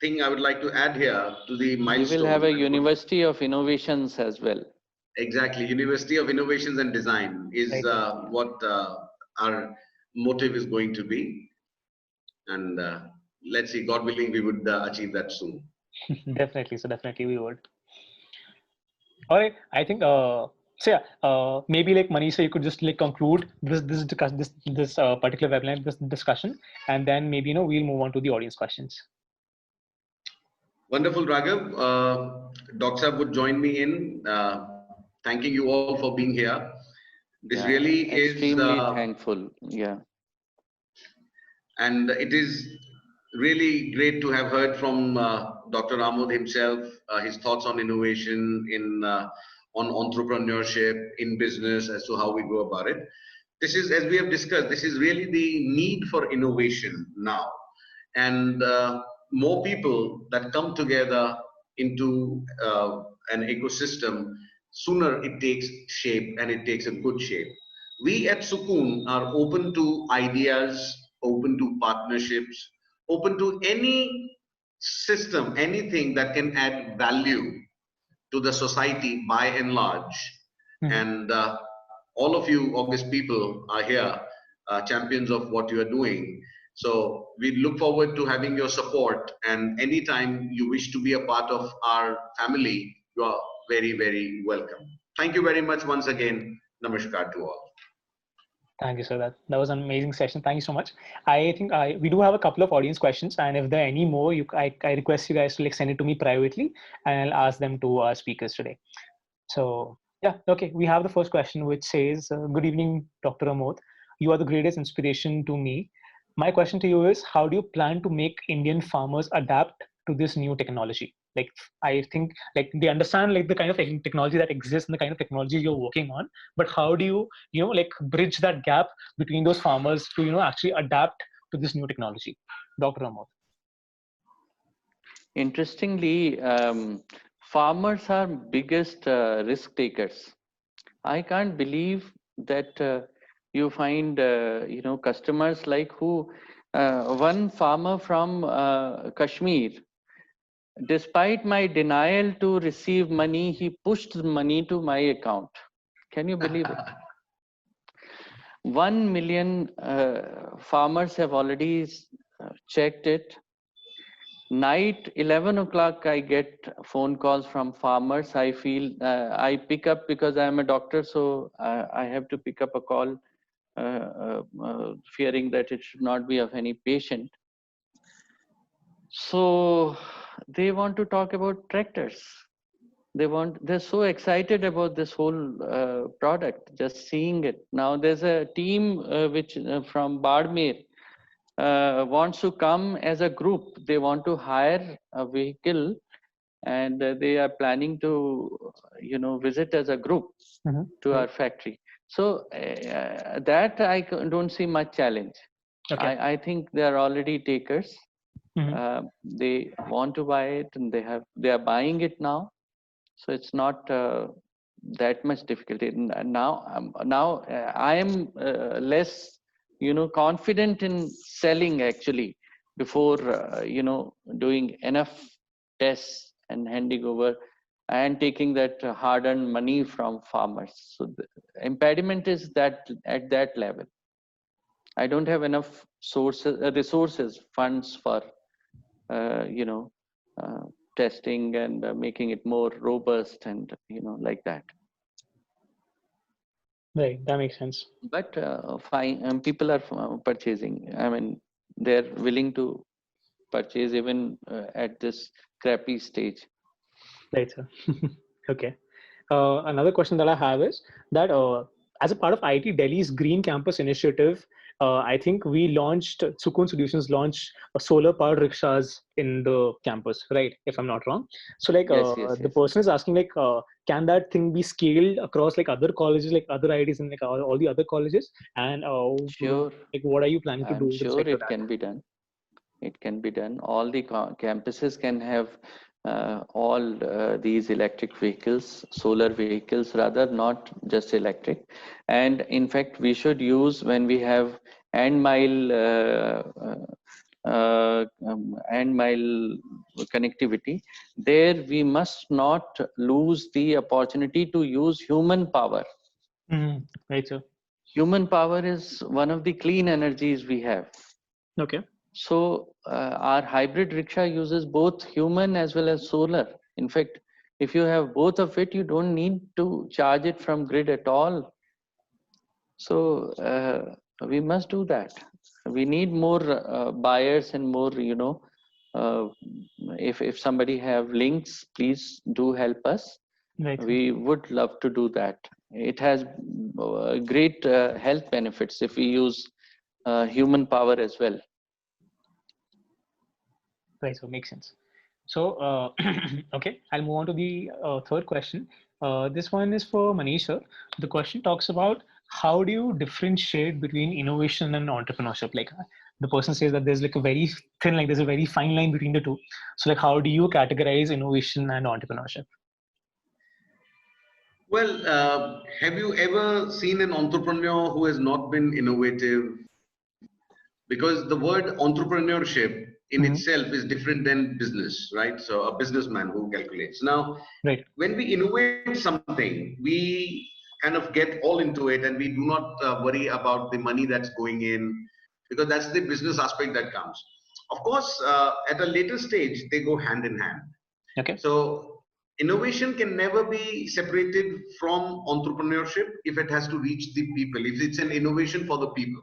thing I would like to add here to the milestone. We will have a University of Innovations as well. Exactly. University of Innovations and Design is what our motive is going to be. And let's see, God willing, we would achieve that soon. Definitely. So definitely we would. All right. I think so yeah, maybe like Manisha, you could just like conclude this particular webinar, this discussion, and then maybe we'll move on to the audience questions. Wonderful, Raghav. Doc Sahab would join me in thanking you all for being here. This Yeah, really is, extremely thankful. Yeah. and it is really great to have heard from Dr. Amod himself, his thoughts on innovation, on entrepreneurship, in business, as to how we go about it. This is, as we have discussed, this is really the need for innovation now, and more people that come together into an ecosystem, sooner it takes shape, and it takes a good shape. We at Sukoon are open to ideas, open to partnerships, open to any system, anything that can add value to the society by and large. And all of you August people are here, champions of what you are doing. So we look forward to having your support. And anytime you wish to be a part of our family, you are very, very welcome. Thank you very much once again. Namaskar to all. Thank you, sir. That was an amazing session. Thank you so much. I think we do have a couple of audience questions, and if there are any more, I request you guys to like send it to me privately, and I'll ask them to our speakers today. So yeah, okay. We have the first question, which says, "Good evening, Dr. Amod. You are the greatest inspiration to me. My question to you is, how do you plan to make Indian farmers adapt to this new technology? Like, I think like they understand like the kind of technology that exists and the kind of technology you're working on, but how do you like bridge that gap between those farmers to actually adapt to this new technology?" Dr. Amod. Interestingly, farmers are biggest risk takers. I can't believe that you find customers like who one farmer from Kashmir, despite my denial to receive money, he pushed the money to my account. Can you believe it? 1 million farmers have already checked it. Night 11 o'clock, I get phone calls from farmers. I feel I pick up because I am a doctor, so I have to pick up a call, fearing that it should not be of any patient. So they want to talk about tractors. They're so excited about this whole product, just seeing it. Now there's a team which from Bardmer wants to come as a group. They want to hire a vehicle, and they are planning to visit as a group to our factory. So that I don't see much challenge. Okay. I think they are already takers. They want to buy it, and they are buying it now. So it's not that much difficulty. Now I am less confident in selling actually before doing enough tests and handing over and taking that hard-earned money from farmers. So the impediment is that at that level I don't have enough resources, funds for testing and making it more robust and like that. Right, that makes sense. But fine, people are purchasing. I mean, they're willing to purchase even at this crappy stage. Right, sir. Okay. Another question that I have is that as a part of IIT Delhi's Green Campus initiative, I think Sukoon Solutions launched solar powered rickshaws in the campus, right? If I'm not wrong. So like the person is asking like, can that thing be scaled across like other colleges, like other IITs and like all the other colleges? And sure. Like what are you planning to do? I'm sure it can be done. It can be done. All the campuses can have all these electric vehicles, solar vehicles rather, not just electric. And in fact, we should use when we have end mile connectivity, there we must not lose the opportunity to use human power. Right, sir. Human power is one of the clean energies we have. Okay. So our hybrid rickshaw uses both human as well as solar. In fact, if you have both of it, you don't need to charge it from grid at all. So we must do that. We need more buyers and more, if somebody have links, please do help us. Right. We would love to do that. It has great health benefits if we use human power as well. Right. So makes sense. So, okay, I'll move on to the third question. This one is for Manish sir. The question talks about how do you differentiate between innovation and entrepreneurship? Like the person says that there's like a very thin, like there's a very fine line between the two. So, like, how do you categorize innovation and entrepreneurship? Well, have you ever seen an entrepreneur who has not been innovative? Because the word entrepreneurship in Mm-hmm. itself is different than business, right? So a businessman who calculates. Now, Right. when we innovate something, we kind of get all into it and we do not worry about the money that's going in, because that's the business aspect that comes. Of course, at a later stage, they go hand in hand. Okay. So innovation can never be separated from entrepreneurship if it has to reach the people, if it's an innovation for the people.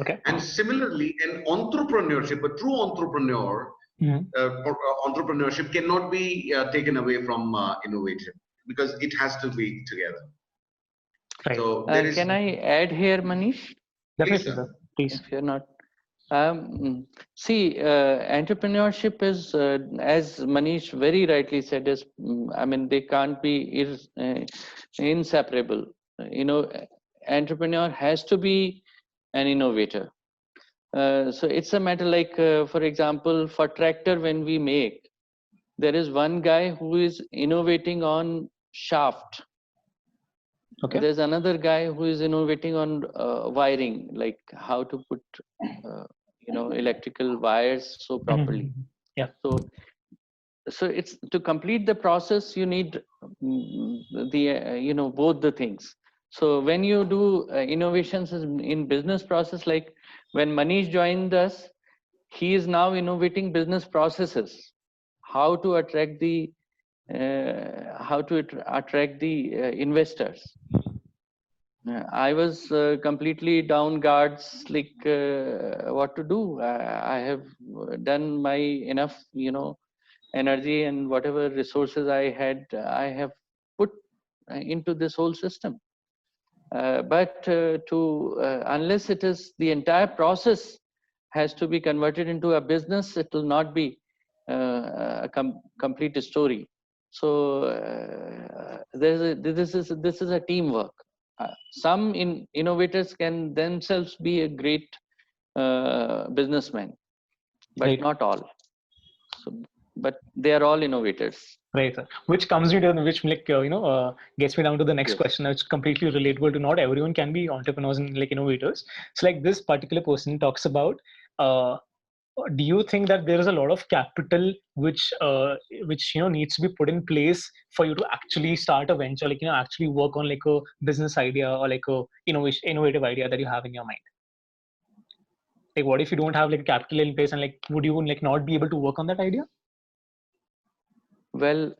Okay. And similarly, an entrepreneurship, a true entrepreneur, Mm-hmm. entrepreneurship cannot be taken away from innovation, because it has to be together. Right. So there is, Can I add here, Manish? please, Definitely, sir. sir. Please. If you're not. See, entrepreneurship is, as Manish very rightly said, is I mean, they can't be inseparable. You know, entrepreneur has to be an innovator. So it's a matter like, for example, for tractor, when we make, there is one guy who is innovating on shaft. Okay. There's another guy who is innovating on wiring, like how to put electrical wires so properly. Mm-hmm. Yeah. So it's to complete the process, you need the both the things. So when you do innovations in business process, like when Manish joined us, he is now innovating business processes, how to attract the investors. I was completely down guards, like what to do. I have done my enough, energy and whatever resources I had, I have put into this whole system. But unless it is the entire process has to be converted into a business, it will not be a complete story. So this is a teamwork. Some innovators can themselves be a great businessman, but Right. not all. So, but they are all innovators. Right, sir. Which comes me to which gets me down to the next Yes. question. It's completely relatable to not everyone can be entrepreneurs and like innovators. So like this particular person talks about, do you think that there is a lot of capital which needs to be put in place for you to actually start a venture, like actually work on like a business idea or like a innovative idea that you have in your mind? Like what if you don't have like capital in place, and like would you like not be able to work on that idea? Well,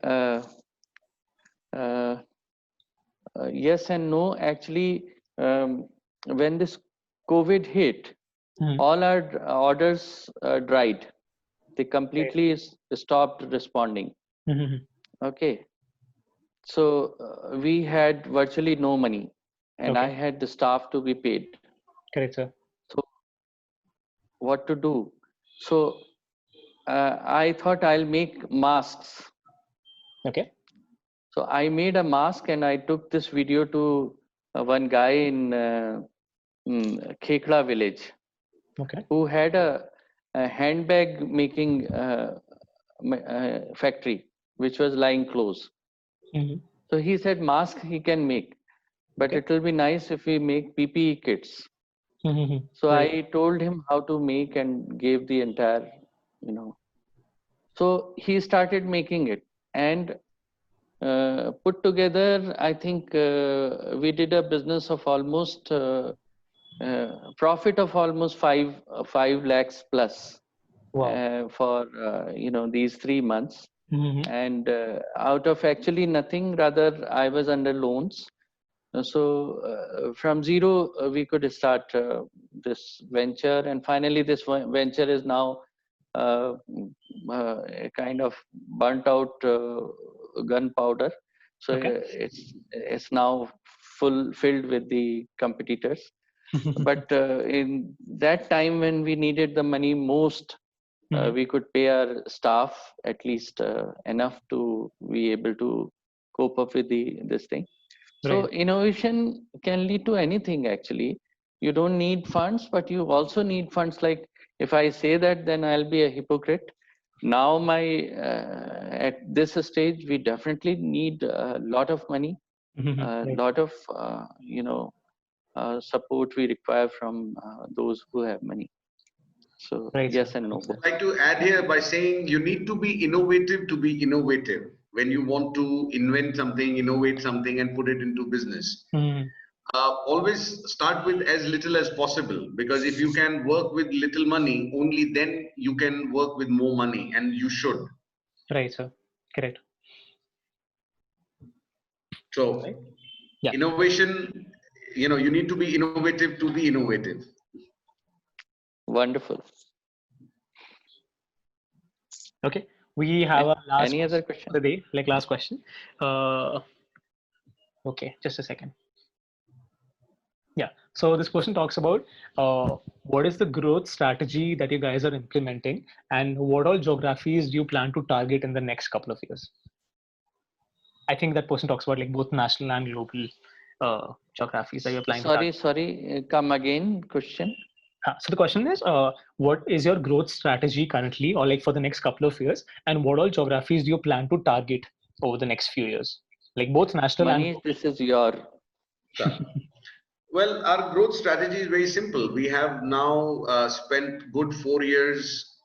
yes and no. Actually, when this COVID hit, all our orders dried. They completely stopped responding. Okay. So we had virtually no money, and I had the staff to be paid. Correct, sir. So what to do? So I thought I'll make masks. Okay. So I made a mask and I took this video to one guy in Khekla village, who had a handbag making factory, which was lying close. So he said mask he can make, but it will be nice if we make PPE kits. So I told him how to make and gave the entire, So he started making it, and put together, I think we did a business of almost profit of almost 5 lakhs plus. Wow. For these 3 months. And out of actually nothing, rather I was under loans. So from zero we could start this venture, and finally this venture is now a kind of burnt out gunpowder. So it's now filled with the competitors. But in that time when we needed the money most, we could pay our staff at least enough to be able to cope up with this thing. So innovation can lead to anything actually. You don't need funds, but you also need funds. Like if I say that, then I'll be a hypocrite. Now at this stage, we definitely need a lot of money, a lot of support we require from those who have money. So yes and no. I'd like to add here by saying you need to be innovative to be innovative. When you want to invent something, innovate something, and put it into business, always start with as little as possible, because if you can work with little money, only then you can work with more money, and you should. Right, sir. Correct. So innovation, you need to be innovative to be innovative. Wonderful. Okay, we have a last any other question of the day, like last question. Okay, just a second. Yeah, so this question talks about what is the growth strategy that you guys are implementing, and what all geographies do you plan to target in the next couple of years? I think that person talks about like both national and global geographies that you're planning to target. Sorry, come again, question. So the question is, what is your growth strategy currently, or like for the next couple of years, and what all geographies do you plan to target over the next few years, like both national Manish, and? This is your. Well, our growth strategy is very simple. We have now spent good 4 years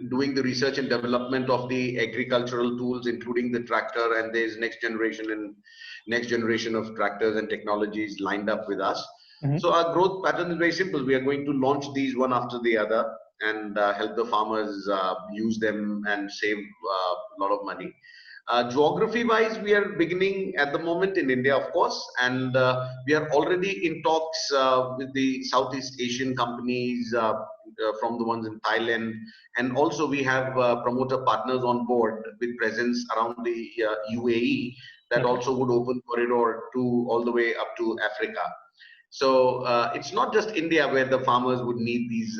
doing the research and development of the agricultural tools, including the tractor, and there's next generation of tractors and technologies lined up with us. So our growth pattern is very simple. We are going to launch these one after the other and help the farmers use them and save a lot of money. Geography-wise, we are beginning at the moment in India, of course, and we are already in talks with the Southeast Asian companies, from the ones in Thailand, and also we have promoter partners on board with presence around the UAE that also would open corridor to all the way up to Africa. So it's not just India where the farmers would need these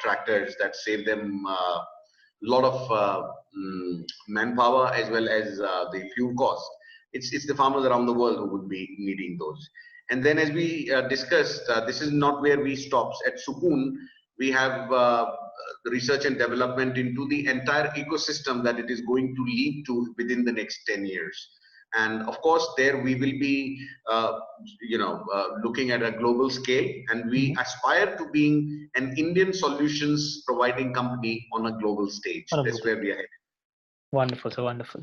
tractors that save them a lot of manpower as well as the fuel cost. It's the farmers around the world who would be needing those. And then as we discussed, this is not where we stop. At Sukoon, we have the research and development into the entire ecosystem that it is going to lead to within the next 10 years. And of course, there we will be, looking at a global scale, and we aspire to being an Indian solutions providing company on a global stage. That's where we are headed. Wonderful, so wonderful.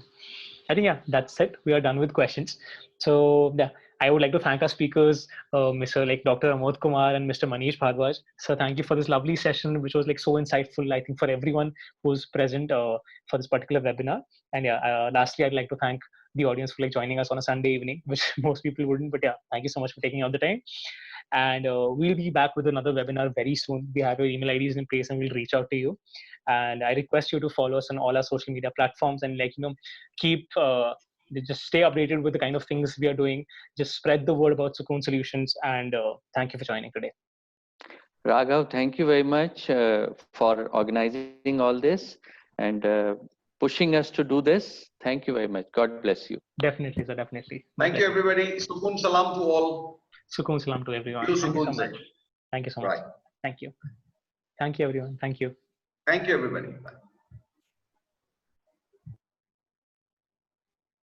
I think that's it. We are done with questions. So I would like to thank our speakers, Mr. Dr. Amod Kumar and Mr. Manish Bhardwaj. So thank you for this lovely session, which was so insightful, I think, for everyone who's present for this particular webinar. And lastly, I'd like to thank the audience for joining us on a Sunday evening, which most people wouldn't. But thank you so much for taking out the time. And we'll be back with another webinar very soon. We have your email IDs in place, and we'll reach out to you. And I request you to follow us on all our social media platforms and keep just stay updated with the kind of things we are doing. Just spread the word about Sukoon Solutions. And thank you for joining today. Raghav, thank you very much for organizing all this and pushing us to do this. Thank you very much. God bless you. Definitely, sir. Definitely. Thank you, everybody. Sukoon salam to all. Sukoon salam to everyone. Thank you so much. Thank you so much. Thank you. Thank you, everyone. Thank you. Thank you, everybody. Bye.